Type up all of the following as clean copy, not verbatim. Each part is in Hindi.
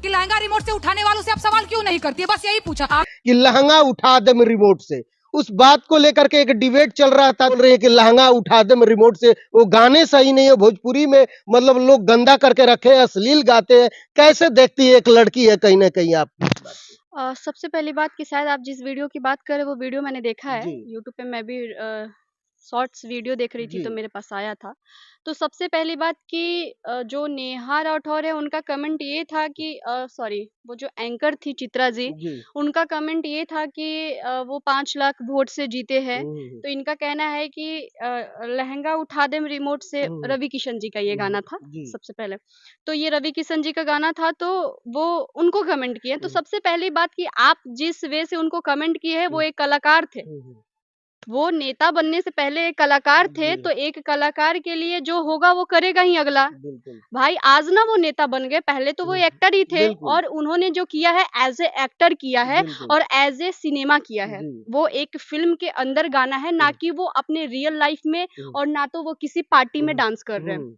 कि लहंगा रिमोट से उठाने वालों से आप सवाल क्यों नहीं करती है, बस यही पूछा। कि लहंगा उठा दे रिमोट से, उस बात को लेकर के एक डिबेट चल रहा था। बोल रहे हैं कि लहंगा उठा दे रिमोट से, वो गाने सही नहीं है भोजपुरी में, मतलब लोग गंदा करके रखे हैं, अश्लील गाते हैं। कैसे देखती है एक लड़की है कहीं ना कहीं आप? सबसे पहली बात कि शायद आप जिस वीडियो की बात कर रहे हो वो वीडियो मैंने देखा है। जी यूट्यूब पे मैं भी शॉर्ट्स वीडियो देख रही थी जी तो मेरे पास आया था। तो सबसे पहली बात कि जो नेहा राठौर है उनका कमेंट ये था कि सॉरी वो जो एंकर थी चित्रा जी, जी। उनका कमेंट ये था कि वो 5 लाख वोट से जीते हैं। हम्म, तो इनका कहना है कि लहंगा उठा दे रिमोट से हम्म, रवि किशन जी का ये गाना था जी। सबसे पहले। तो ये रवि किशन जी का गाना था तो वो उनको कमेंट किए। तो सबसे पहली बात कि आप जिस वे से उनको कमेंट किए हैं वो एक कलाकार थे। वो नेता बनने से पहले एक कलाकार थे, जी तो एक कलाकार के लिए जो होगा वो करेगा ही अगला। बिल्कुल भाई आज ना वो नेता बन गए, पहले तो वो एक्टर ही थे बिल्कुल और उन्होंने जो किया है एज़ ए एक्टर किया है बिल्कुल और एज़ ए सिनेमा किया है। जी वो एक फ़िल्म के अंदर गाना है, ना कि वो अपने रियल लाइफ़ में और ना तो वो किसी पार्टी में डांस कर रहे हैं। हम्म,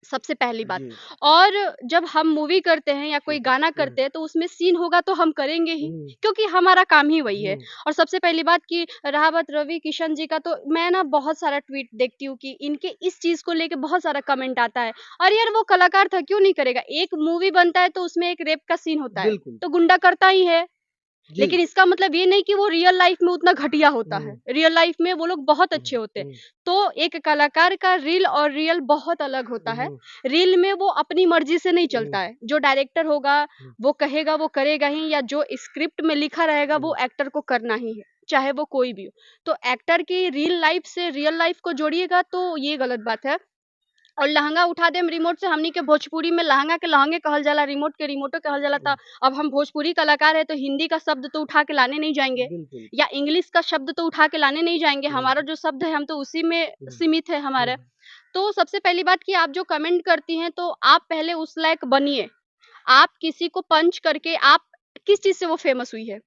सबसे पहली बात। जी और जब हम मूवी करते हैं या कोई गाना करते हैं तो उसमें सीन होगा तो हम करेंगे ही, क्योंकि हमारा काम ही वही है। और सबसे पहली बात कि रहा बात रवि किशन जी का, तो मैं ना बहुत सारा ट्वीट देखती हूँ कि इनके इस चीज़ को लेके बहुत सारा कमेंट आता है। अरे यार वो कलाकार था, क्यों नहीं करेगा? एक मूवी बनता है तो उसमें एक रेप का सीन होता है, बिल्कुल तो गुंडा करता ही है। जी लेकिन इसका मतलब ये नहीं कि वो रियल लाइफ में उतना घटिया होता है। रियल लाइफ में वो लोग बहुत अच्छे होते हैं। तो एक कलाकार का रील और रियल बहुत अलग होता है। रील में वो अपनी मर्ज़ी से नहीं चलता है। जो डायरेक्टर होगा, वो कहेगा वो करेगा ही, या जो स्क्रिप्ट में लिखा रहेगा वो एक्टर को करना ही है, चाहे वो कोई भी हो। तो एक्टर की रियल लाइफ से रियल लाइफ को जोड़िएगा तो ये गलत बात है। और लहंगा उठा देम रिमोट से, हमनी के भोजपुरी में लहंगा के लहंगे कहल जाला, रिमोट के रिमोटो कहल जाला। था अब हम भोजपुरी कलाकार है तो हिंदी का शब्द तो उठा के लाने नहीं जाएंगे, बिल्कुल या इंग्लिश का शब्द तो उठा के लाने नहीं जाएंगे। हमारा जो शब्द है हम तो उसी में सीमित है हमारा। तो सबसे पहली बात कि आप जो कमेंट करती हैं तो आप पहले उस लायक बनिए। आप किसी को पंच करके आप किस चीज से वो फेमस हुई है?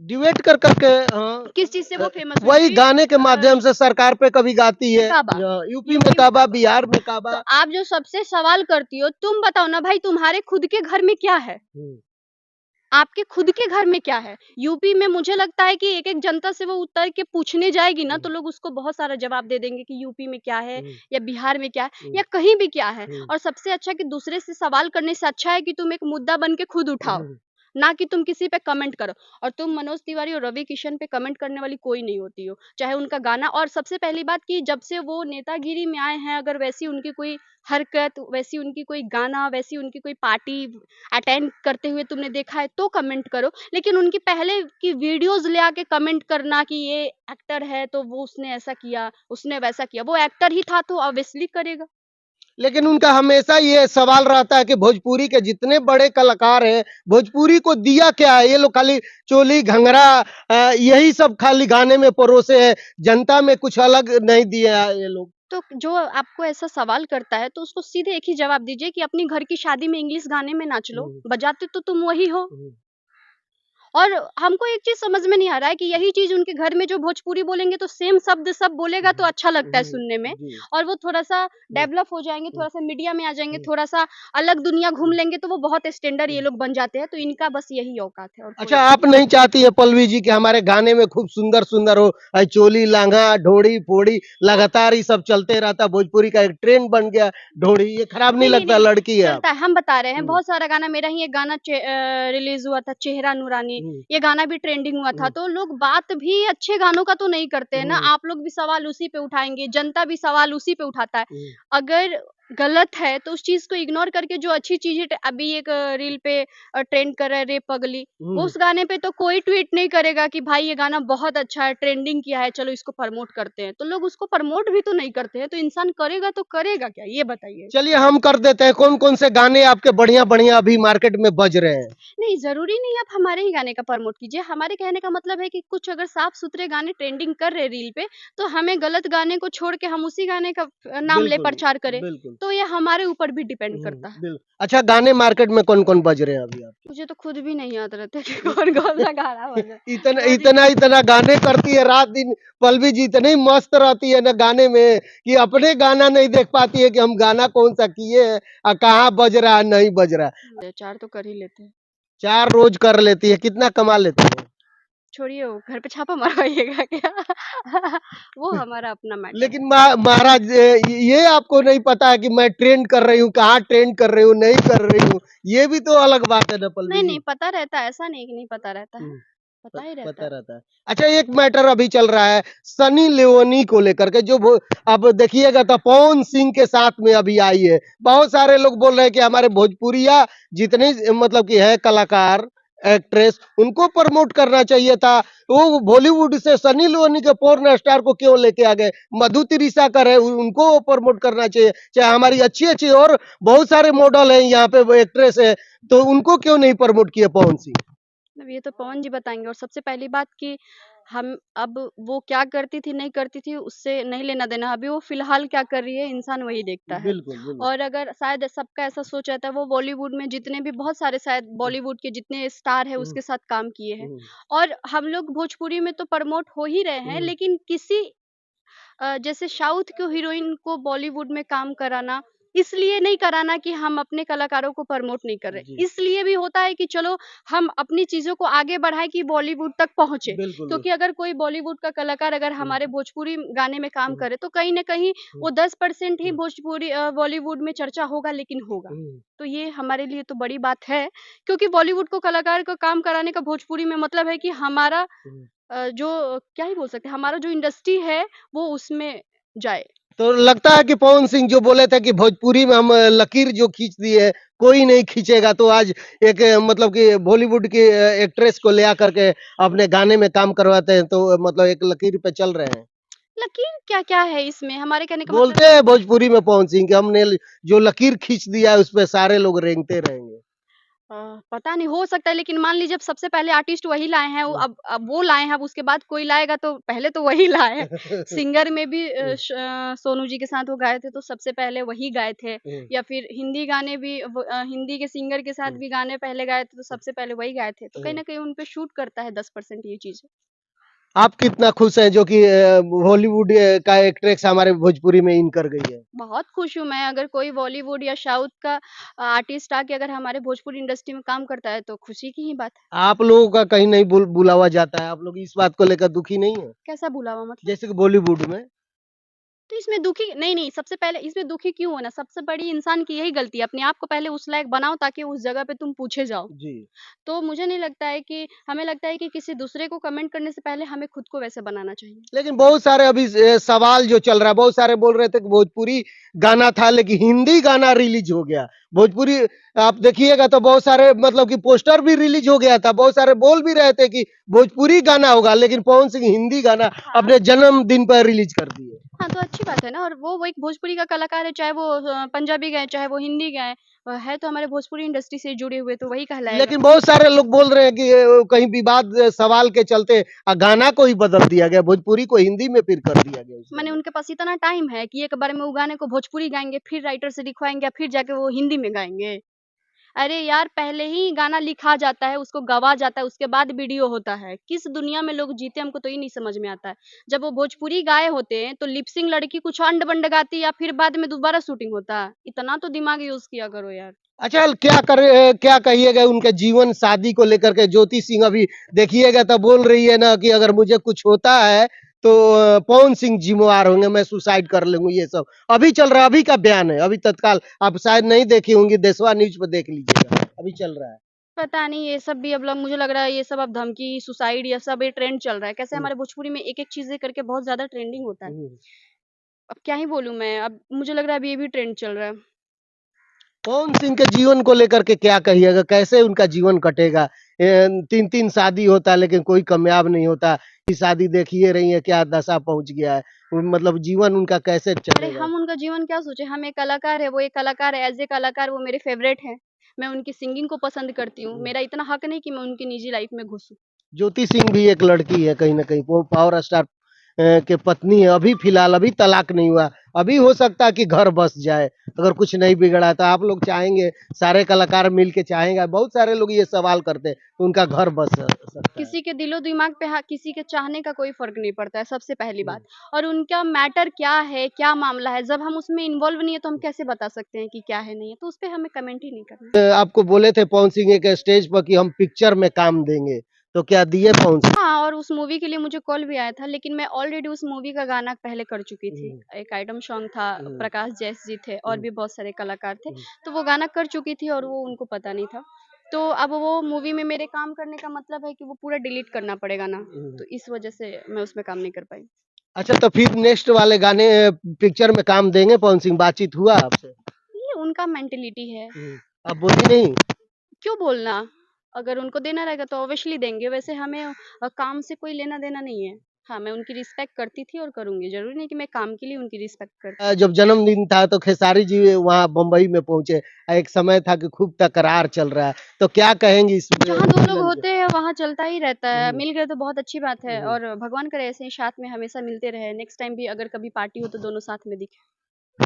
डिबेट कर करके हाँ, किस चीज से वो फेमस हुई वही थी? गाने के माध्यम से सरकार पे कभी गाती है, काबा, यूपी में काबा, बिहार में काबा। तो आप जो सबसे सवाल करती हो, तुम बताओ ना भाई, तुम्हारे खुद के घर में क्या है? आपके खुद के घर में क्या है? यूपी में मुझे लगता है कि एक-एक जनता से वो उतर के पूछने जाएगी ना तो लोग उसको बहुत सारा जवाब दे देंगे कि यूपी में क्या है या बिहार में क्या है या कहीं भी क्या है। और सबसे अच्छा कि दूसरे से सवाल करने से अच्छा है कि तुम एक मुद्दा बन के खुद उठाओ, ना कि तुम किसी पे कमेंट करो। और तुम मनोज तिवारी और रवि किशन पे कमेंट करने वाली कोई नहीं होती हो, चाहे उनका गाना। और सबसे पहली बात कि जब से वो नेतागिरी में आए हैं, अगर वैसी उनकी कोई हरकत, वैसी उनकी कोई गाना, वैसी उनकी कोई पार्टी अटेंड करते हुए तुमने देखा है तो कमेंट करो। लेकिन उनकी पहले की वीडियोज़ ले आके कमेंट करना कि ये एक्टर है तो वो उसने ऐसा किया, उसने वैसा किया, वो एक्टर ही था तो ऑब्वियसली करेगा। लेकिन उनका हमेशा ये सवाल रहता है कि भोजपुरी के जितने बड़े कलाकार हैं, भोजपुरी को दिया क्या है? ये लोग खाली चोली घंघरा यही सब खाली गाने में परोसे हैं, जनता में कुछ अलग नहीं दिया है ये लोग। तो जो आपको ऐसा सवाल करता है तो उसको सीधे एक ही जवाब दीजिए कि अपनी घर की शादी में इंग्लिश गाने में नाच लो, बजाते तो तुम वही हो। और हमको एक चीज़ समझ में नहीं आ रहा है कि यही चीज़ उनके घर में जो भोजपुरी बोलेंगे तो सेम शब्द सब बोलेगा तो अच्छा लगता है सुनने में। जी और वो थोड़ा-सा डेवलप हो जाएँगे, थोड़ा-सा मीडिया में आ जाएँगे, थोड़ा-सा अलग दुनिया घूम लेंगे तो वो बहुत स्टैंडर्ड ये लोग बन जाते हैं। तो इनका बस यही औकात है और कोई अच्छा, आप नहीं चाहती है पल्लवी जी कि हमारे गाने में खूब सुंदर सुंदर हो, चोली लांघा ढोड़ी फोड़ी लगातार ये सब चलते रहता, भोजपुरी का एक ट्रेंड बन गया ढोड़ी, ये खराब नहीं नहीं, लगता? नहीं, लड़की है आप। चलता है, हम बता रहे हैं, बहुत सारा गाना। मेरा ही एक गाना रिलीज़ हुआ था, चेहरा नूरानी, ये गाना भी ट्रेंडिंग हुआ था। तो लोग बात भी अच्छे गानों का तो नहीं करते हैं ना, आप लोग भी सवाल उसी पे उठाएँगे, जनता भी सवाल उसी पे उठाता है। अगर गलत है तो उस चीज़ को इग्नोर करके जो अच्छी चीज़ें अभी एक रील पे ट्रेंड कर रहा है, रे पगली, उस गाने पे तो कोई ट्वीट नहीं करेगा कि भाई ये गाना बहुत अच्छा है, ट्रेंडिंग किया है, चलो इसको प्रमोट करते हैं। तो लोग उसको प्रमोट भी तो नहीं करते हैं, तो इंसान करेगा तो करेगा क्या? ये बताइए? चलिए हम कर देते हैं, कौन कौन से गाने आपके बढ़िया बढ़िया अभी मार्केट में बज रहे हैं? नहीं, ज़रूरी नहीं आप हमारे ही गाने का प्रमोट कीजिए। हमारे कहने का मतलब है कि कुछ अगर साफ-सुथरे गाने ट्रेंडिंग कर रहे हैं रील पे, तो हमें गलत गाने को छोड़ के हम उसी गाने का नाम ले बिल्कुल प्रचार करें। बिल्कुल तो ये हमारे ऊपर भी डिपेंड करता है। अच्छा, गाने मार्केट में कौन कौन बज रहे हैं अभी आपके? मुझे तो खुद भी नहीं याद रहता कि कौन-कौन सा गाना बजा है। इतना रोज़ ही इतना इतना गाने करती है रात दिन, पल्लवी जी इतनी मस्त रहती है ना गाने में कि अपने गाना नहीं देख पाती है कि हम गाना कौन सा किए हैं और कहाँ बज रहा है नहीं बज रहा है। प्रचार तो कर ही लेते हैं। 4 रोज कर लेती है, कितना कमा लेती है? छोड़िए वो घर पे छापा मरवाइएगा क्या? वो हमारा अपना मैटर है। लेकिन महाराज ये आपको नहीं पता है कि मैं ट्रेंड कर रही हूँ, कहाँ ट्रेंड कर रही हूँ, नहीं कर रही हूँ, ये भी तो अलग बात है ना पल्लवी नहीं, जी। नहीं पता रहता है, ऐसा नहीं कि नहीं पता रहता है, हम्म, पता ही रहता पता है। रहता है। अच्छा, एक मैटर अभी चल रहा है सनी लियोनी को लेकर के, जो अब देखिएगा तो पवन सिंह के साथ में अभी आई है। बहुत सारे लोग बोल रहे हैं कि हमारे भोजपुरिया जितने मतलब कि है कलाकार, एक्ट्रेस, उनको प्रमोट करना चाहिए था। वो बॉलीवुड से सनी लियोनी के पोर्न स्टार को क्यों लेके आ गए? मधु तिरिसा कर है, उनको प्रमोट करना चाहिए। चाहे हमारी अच्छी अच्छी और बहुत सारे मॉडल हैं यहाँ पे, एक्ट्रेस है, तो उनको क्यों नहीं प्रमोट किया पवन सिंह? अब ये तो पवन जी बताएँगे। और सबसे पहली बात कि हम अब वो क्या करती थी, नहीं करती थी, उससे नहीं लेना-देना। अभी वो फ़िलहाल क्या कर रही है, इंसान वही देखता है। बिल्कुल, बिल्कुल। और अगर शायद सबका ऐसा सोच रहता है, वो बॉलीवुड में जितने भी बहुत सारे शायद बॉलीवुड के जितने स्टार हैं, हुँ, उसके साथ काम किए हैं। हुँ, और हम लोग भोजपुरी में तो प्रमोट हो ही रहे हैं, हुँ, लेकिन किसी जैसे साउथ की हीरोइन को बॉलीवुड में काम कराना, इसलिए नहीं कराना कि हम अपने कलाकारों को प्रमोट नहीं कर जी। रहे। इसलिए भी होता है कि चलो हम अपनी चीज़ों को आगे बढ़ाएँ कि बॉलीवुड तक पहुँचे। बिल्कुल, बिल्कुल। क्योंकि अगर कोई बॉलीवुड का कलाकार अगर हुँ, हमारे भोजपुरी गाने में काम हुँ, करे, तो कहीं न कहीं हुँ, वो 10% ही हुँ, भोजपुरी बॉलीवुड में चर्चा होगा, लेकिन होगा। हुँ, तो ये हमारे लिए तो बड़ी बात है, क्योंकि बॉलीवुड को कलाकार को काम कराने का भोजपुरी में मतलब है कि हमारा हुँ। जो क्या ही बोल सकते हैं, हमारा जो इंडस्ट्री है, वो उसमें जाए। तो लगता है कि पवन सिंह जो बोले थे कि भोजपुरी में हम लकीर जो खींच दी है, कोई नहीं खींचेगा, तो आज एक मतलब कि बॉलीवुड की एक्ट्रेस को ले आकर के अपने गाने में काम करवाते हैं, तो मतलब एक लकीर पे चल रहे हैं। लकीर क्या-क्या है इसमें? हमारे कहने का मतलब बोलते हैं भोजपुरी में पवन सिंह कि हमने जो लकीर खींच दिया है, उस पे सारे लोग रेंगते रहेंगे। पता नहीं, हो सकता है, लेकिन मान लीजिए अब सबसे पहले आर्टिस्ट वही लाए हैं, हुँ। अब वो लाए हैं, अब उसके बाद कोई लाएगा तो पहले तो वही लाए हैं। सिंगर में भी हुँ, सोनू जी के साथ वो गाए थे, तो सबसे पहले वही गाए थे। हुँ, या फिर हिंदी गाने भी हिंदी के सिंगर के साथ हुँ, भी गाने पहले गाए थे, तो हुँ, सबसे पहले वही गाए थे। तो कहीं हुँ। न कहीं उन पे शूट करता है 10% ये चीज़। आप कितना खुश हैं जो कि हॉलीवुड का एक्ट्रेस हमारे भोजपुरी में इन कर गई है? बहुत खुश हूँ मैं, अगर कोई बॉलीवुड या साउथ का आर्टिस्ट आके अगर हमारे भोजपुरी इंडस्ट्री में काम करता है, तो खुशी की ही बात है। आप लोगों का कहीं नहीं बुलावा जाता है, आप लोग इस बात को लेकर दुखी नहीं है? कैसा बुलावा मतलब? जैसे कि बॉलीवुड में? तो इसमें दुखी नहीं, नहीं, सबसे पहले इसमें दुखी क्यों होना? सबसे बड़ी इंसान की यही गलती है, अपने आप को पहले उस लायक बनाओ ताकि उस जगह पे तुम पूछे जाओ। जी। तो मुझे नहीं लगता है कि हमें लगता है कि किसी दूसरे को कमेंट करने से पहले हमें खुद को वैसे बनाना चाहिए। लेकिन बहुत सारे अभी सवाल जो चल रहा है, बहुत सारे बोल रहे थे कि भोजपुरी गाना था लेकिन हिंदी गाना रिलीज हो गया। भोजपुरी आप देखिएगा तो बहुत सारे मतलब कि पोस्टर भी रिलीज हो गया था, बहुत सारे बोल भी रहे थे कि भोजपुरी गाना होगा, लेकिन पवन सिंह हिंदी गाना हाँ। अपने जन्मदिन पर रिलीज कर दिए। हाँ, तो अच्छी बात है ना। और वो एक भोजपुरी का कलाकार है, चाहे वो पंजाबी गाएँ, चाहे वो हिंदी गाएँ, है तो हमारे भोजपुरी इंडस्ट्री से जुड़े हुए, तो वही कहलाएगा। लेकिन बहुत सारे लोग बोल रहे हैं कि कहीं विवाद सवाल के चलते गाना को ही बदल दिया गया, भोजपुरी को हिंदी में फिर कर दिया गया उस माने गाने उनके पास इतना टाइम है कि एक बार में वो गाने को भोजपुरी गाएँगे, फिर राइटर से लिखवाएँगे, या फिर जाके वो हिंदी में गाएँगे। अरे यार, पहले ही गाना लिखा जाता है, उसको गवा जाता है, उसके बाद वीडियो होता है। किस दुनिया में लोग जीते, हमको तो ये नहीं समझ में आता है। जब वो भोजपुरी गाए होते हैं, तो लिप-सिंक लड़की कुछ अंड-बंड गाती है, या फिर बाद में दोबारा शूटिंग होता है। इतना तो दिमाग यूज़ किया करो यार। अच्छा, क्या कहिएगा उनके जीवन शादी को लेकर के? ज्योति सिंह अभी देखिएगा तो बोल रही है ना कि अगर मुझे कुछ होता है तो पवन सिंह जिम्मेवार होंगे, मैं सुसाइड कर लूंगी, ये सब अभी चल रहा है, अभी का बयान है, अभी तत्काल। आप शायद नहीं देखी होंगी, देशवा न्यूज पर देख लीजिएगा, अभी चल रहा है। पता नहीं, ये सब भी अब लग मुझे लग रहा है ये सब अब धमकी, सुसाइड, ये सब ये ट्रेंड चल रहा है। कैसे हम्म, हमारे भोजपुरी में एक-एक चीज़ें करके बहुत ज़्यादा ट्रेंडिंग होता है। हम्म। अब क्या ही बोलूँ मैं, अब मुझे लग रहा है अब ये भी ट्रेंड चल रहा है। पवन सिंह के जीवन को लेकर के क्या कहिएगा? कैसे उनका जीवन कटेगा? 3-3 शादी होता है लेकिन कोई कामयाब नहीं होता। ये शादी देखिए रही है क्या दशा पहुँच गया है। मतलब जीवन उनका कैसे अरे चलेगा? हम उनका जीवन क्या सोचे, हम एक कलाकार है, वो एक कलाकार है, एज़ ए कलाकार वो मेरे फ़ेवरेट हैं। मैं उनकी सिंगिंग को पसंद करती हूँ। हुँ। मेरा इतना हक नहीं कि मैं उनकी निजी लाइफ़ में घुसूँ। ज्योति सिंह भी एक लड़की है कहीं न कहीं, वो पावर स्टार के पत्नी है, अभी फ़िलहाल अभी तलाक नहीं हुआ। अभी हो सकता है कि घर बस जाए अगर कुछ नहीं बिगड़ा, तो आप लोग चाहेंगे, सारे कलाकार मिल के चाहेंगे, बहुत सारे लोग ये सवाल करते हैं, उनका घर बस सकता है। किसी के दिलो दिमाग पे किसी के चाहने का कोई फर्क नहीं पड़ता है, सबसे पहली बात। और उनका मैटर क्या है, क्या मामला है, जब हम उसमें इन्वॉल्व नहीं है तो हम कैसे बता सकते हैं कि क्या है नहीं है, तो उस पे हमें कमेंट ही नहीं करना है। आपको बोले थे पवन सिंह के स्टेज पर कि हम पिक्चर में काम देंगे, तो क्या दिए पवन सिंह? हाँ, और उस मूवी के लिए मुझे कॉल भी आया था, लेकिन मैं ऑलरेडी उस मूवी का गाना पहले कर चुकी थी। एक आइटम सॉन्ग था, प्रकाश जैस जी थे और भी बहुत सारे कलाकार थे, तो वो गाना कर चुकी थी और वो उनको पता नहीं था। तो अब वो मूवी में मेरे काम करने का मतलब है कि वो पूरा डिलीट करना पड़ेगा ना, तो इस वजह से मैं उसमें काम नहीं कर पाई। अच्छा, तो फिर नेक्स्ट वाले गाने पिक्चर में काम देंगे पवन सिंह, बातचीत हुआ आपसे? ये उनका मेंटेलिटी है, आप बोली नहीं? क्यों बोलना? अगर उनको देना रहेगा तो ऑब्वियसली देंगे, वैसे हमें काम से कोई लेना-देना नहीं है। हाँ, मैं उनकी रिस्पेक्ट करती थी और करूँगी, ज़रूरी नहीं कि मैं काम के लिए उनकी रिस्पेक्ट करती। जब जन्मदिन था तो खेसारी जी वहाँ बम्बई में पहुंचे, एक समय था कि खूब तकरार चल रहा है, तो क्या कहेंगी इस जहाँ 2 लोग विलन होते हैं वहाँ चलता ही रहता है, पे? मिल गए तो बहुत अच्छी बात है और भगवान करे ऐसे ही साथ में हमेशा मिलते रहे। नेक्स्ट टाइम भी अगर कभी पार्टी हो तो दोनों साथ में दिखें।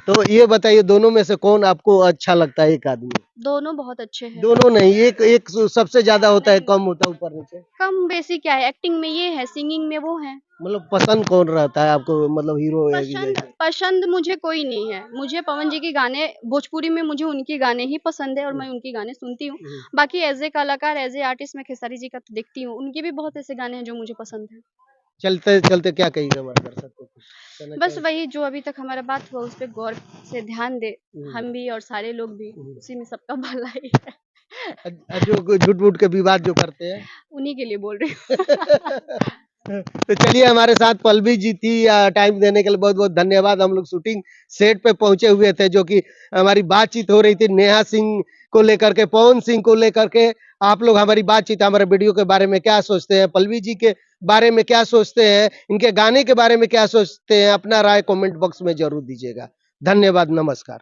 तो ये बताइए, दोनों में से कौन आपको अच्छा लगता है, एक आदमी? दोनों बहुत अच्छे हैं। दोनों नहीं, एक एक सबसे ज्यादा होता है, कम होता है ऊपर नीचे। कम बेसी क्या है, एक्टिंग में ये है, सिंगिंग में वो है। मतलब पसंद कौन रहता है आपको, मतलब हीरो या पसंद विलेन? पसंद मुझे कोई नहीं है। मुझे पवन जी के गाने भोजपुरी में मुझे उनके गाने ही पसंद है और मैं उनके गाने सुनती हूँ। बाकी एज़ ए कलाकार, एज़ ए आर्टिस्ट मैं खेसारी जी का तो देखती हूँ। उनके भी बहुत ऐसे गाने हैं जो मुझे पसंद हैं। चलते चलते क्या कहिएगा हमारे दर्शक को, कुछ कहना बस चाहें? वही जो अभी तक हमारा बात हुआ उस पे गौर से ध्यान दें, हम भी और सारे लोग भी, उसी में सबका भला ही है। जो झूठ मूठ के विवाद जो करते हैं। उन्हीं के लिए बोल रही हूँ। तो चलिए, हमारे साथ पल्लवी जी थी, टाइम देने के लिए बहुत बहुत धन्यवाद। हम लोग शूटिंग सेट पे पहुंचे हुए थे, जो कि हमारी बातचीत हो रही थी नेहा सिंह को लेकर के, पवन सिंह को लेकर के। आप लोग हमारी बातचीत, हमारे वीडियो के बारे में क्या सोचते हैं, पल्लवी जी के बारे में क्या सोचते हैं, इनके गाने के बारे में क्या सोचते हैं, अपना राय कमेंट बॉक्स में जरूर दीजिएगा। धन्यवाद, नमस्कार।